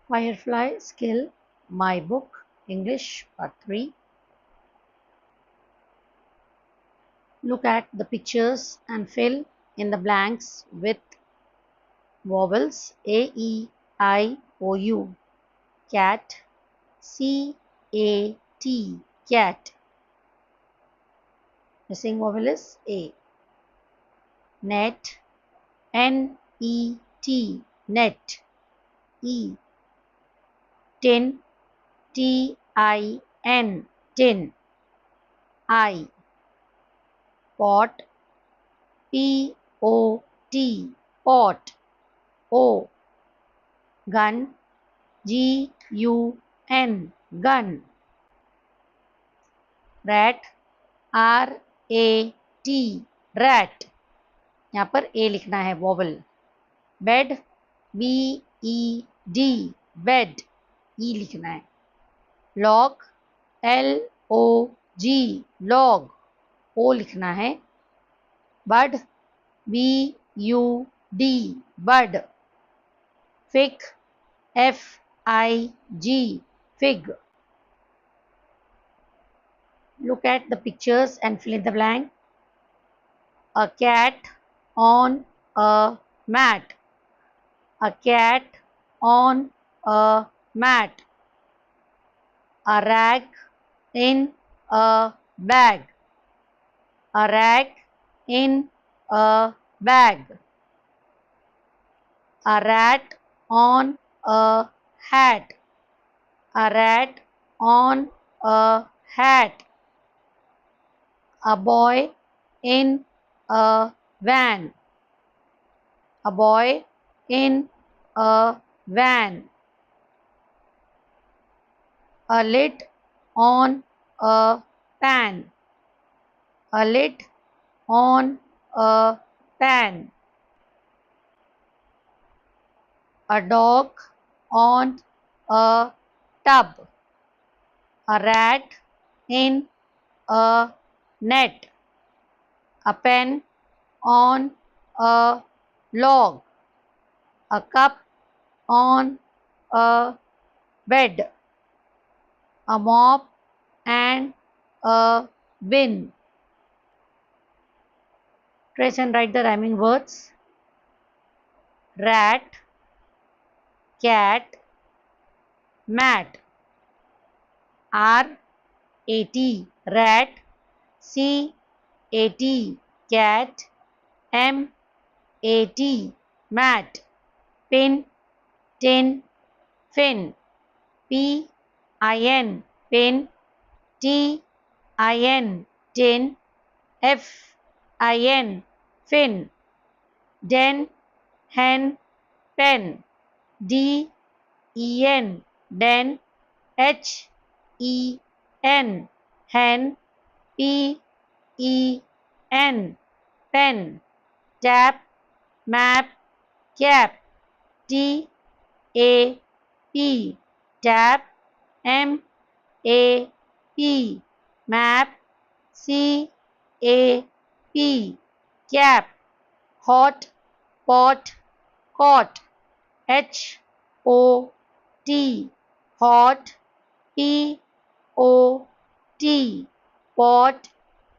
Firefly Skill, My Book, English Part 3. Look at the pictures and fill in the blanks with vowels A, E, I, O, U. Cat, C, A, T, cat. Missing vowel is A. Net, N, E, T, net, E. Tin, T, I, N, tin, I. Pot, P, O, T, pot, O. Gun, G, U, N, gun. Rat, R, A, T, rat. यहाँ पर A लिखना है vowel. Bed, B, E, D, bed, E लिखना है. Log, L, O, G, log, O लिखना है. Bud, B, U, D, bud. Fig, F, I, G, fig. Look at the pictures and fill in the blank. A cat on a mat. A cat on a mat. A rag in a bag. A rag in a bag. A rat on a hat. A rat on a hat. A boy in a van. A boy in a van. A lid on a pan. A lid on a pan. A dog on a tub. A rat in a net. A pen on a log. A cup on a bed. A mop and a bin. Trace and write the rhyming words. Rat, cat, mat. R-A-T, rat. C-A-T, cat. M-A-T, mat. Pin, tin, fin. P-I-N, pin. T-I-N, tin. F-I-N, fin. Den, hen, pen. D-E-N, den. H-E-N, hen. P-E-N, pen. Tap, map, cap. T-A-P, tap. M-A-P, map. C-A-P, cap. Hot, pot, cot. H-O-T, hot. P-O-T, pot.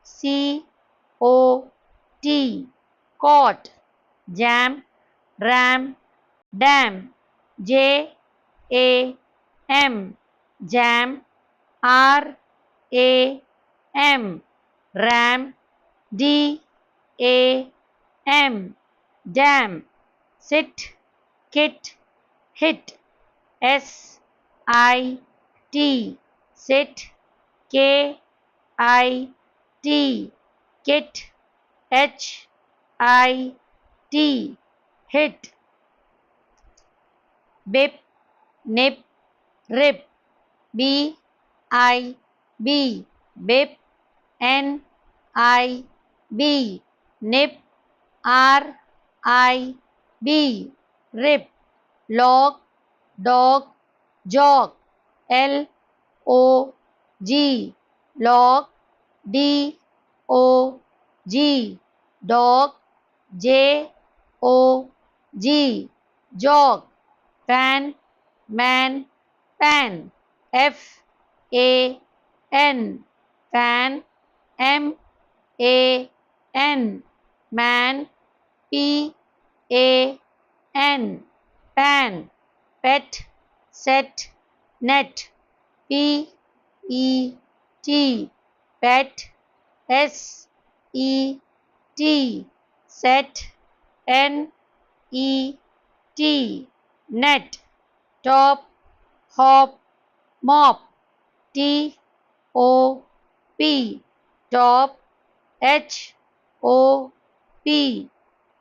C-O-T, cot. Jam, ram, dam. J-A-M, jam. R-A-M, ram. D-A-M, dam. Sit, kit, hit. S-I-T, sit. K-I-T, kit. H-I-T, hit. Bip, nip, rip. B-I-B, bip. N-I-B, nip. R-I-B, rip. Log, dog, jog. L-O-G, log. D-O-G, dog. J-O-G, jog. Fan, man, pan, F-A-N, fan, M-A-N, man, P-A-N, pan, pet, set, net, P-E-T, pet, S-E-T, set, N-E-T, net, top, hop, mop, T-O-P, top, H-O-P,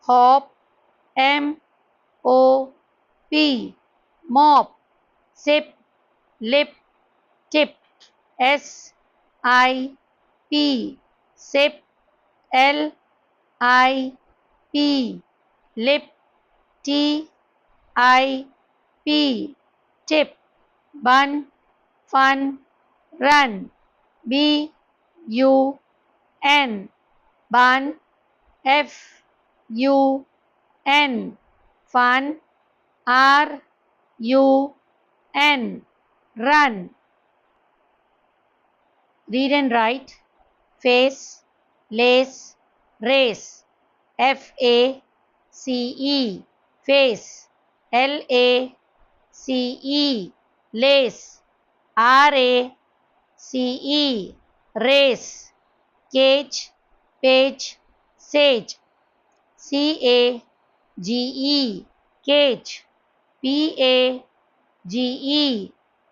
hop, M-O-P, mop, sip, lip, tip, S-I-P, sip, L-I-P, lip, T-I-P, tip, bun, fun, run, B-U-N, bun, F-U-N, fun, R-U-N, run. Read and write. Face, lace, race, F-A-C-E, face, L-A-C-E, lace, R-A-C-E, race, cage, page, sage, C-A-G-E, cage, P-A-G-E,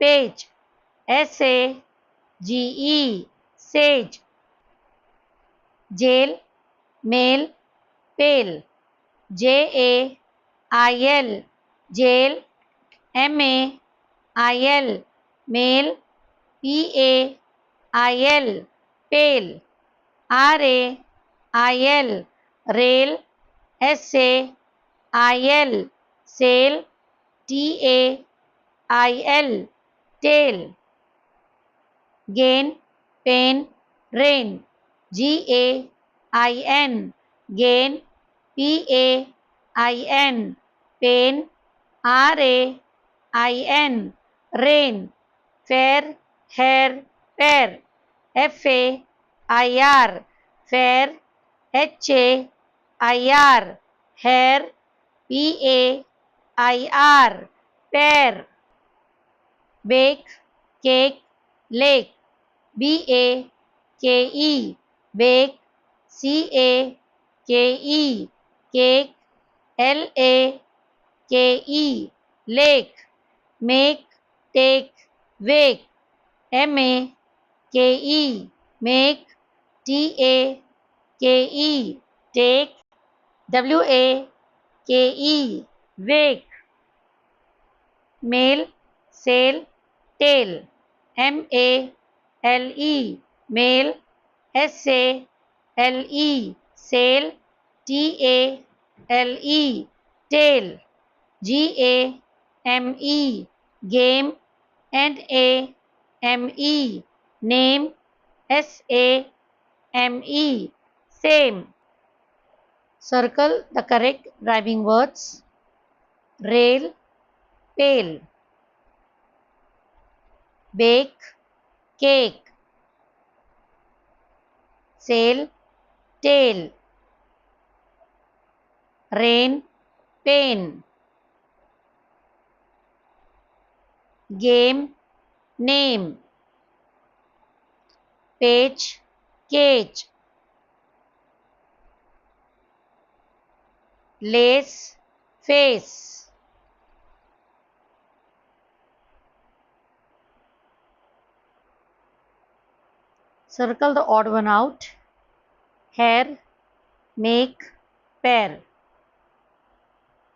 page, S-A-G-E, sage, jail, mail, pail, J-A-I-L, jail, M-A-I-L, mail, P-A-I-L, pail, R-A-I-L, rail, S-A-I-L, sail, T-A-I-L, tail, gain, pain, rain, G-A-I-N, gain, P-A-I-N, pain, R-A-I-N, rain, fair, hair, pair, F-A-I-R, fair, H-A-I-R, hair, P-A-I-R, pair, bake, cake, lake, B-A-K-E, bake, C-A-K-E, cake, L-A-K-E, lake, make, take, wake, M-A-K-E, make, T-A-K-E, take, W-A-K-E, wake, mail, sail, tail, M-A-L-E, mail, S-A-L-E, sail, T-A-L-E, tail, G-A-M-E, game, N-A-M-E, name, S-A-M-E, same. Circle the correct rhyming words. Rail, pail, bake, cake, sail, tail, rain, pain, game, name, page, cage, lace, face. Circle the odd one out. Hair, make, pair.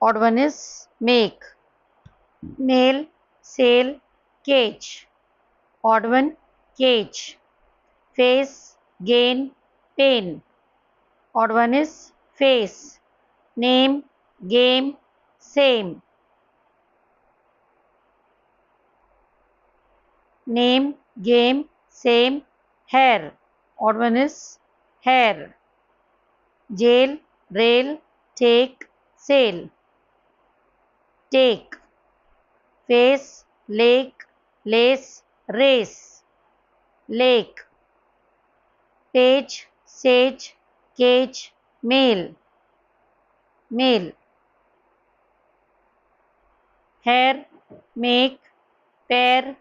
Odd one is make. Nail, sail, cage. Odd one, cage. Face, gain, pain. Odd one is face. Name, game, same. Name, game, same, hair. Odd one is hair. Jail, rail, take, sail. Take. face, lake, lace, race, lake, page, sage, cage, male, male, hair, make, pair,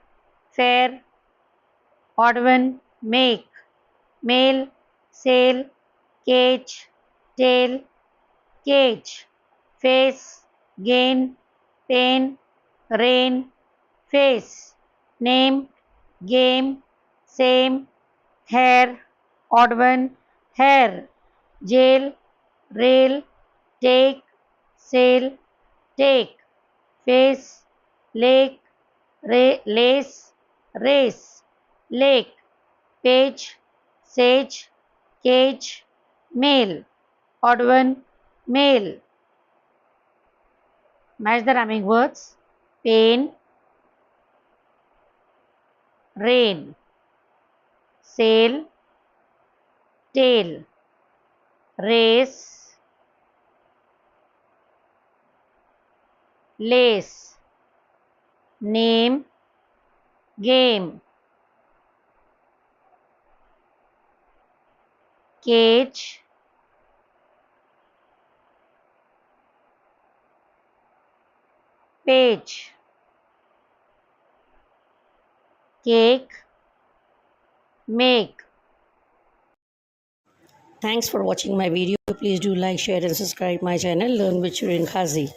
fair, odd one, make, male, sail, cage, tail, cage, face, gain, pain, rain, face, name, game, same, hair, odd one, hair, jail, rail, take, sail, take, face, lake, lace, race, lake, page, sage, cage, male, odd one, male. Match the rhyming words: pain, rain, sail, tail, race, lace, name, game, cage, page, cake, make. Thanks for watching my video. Please do like, share and subscribe my channel Learn with Shirin Khazi.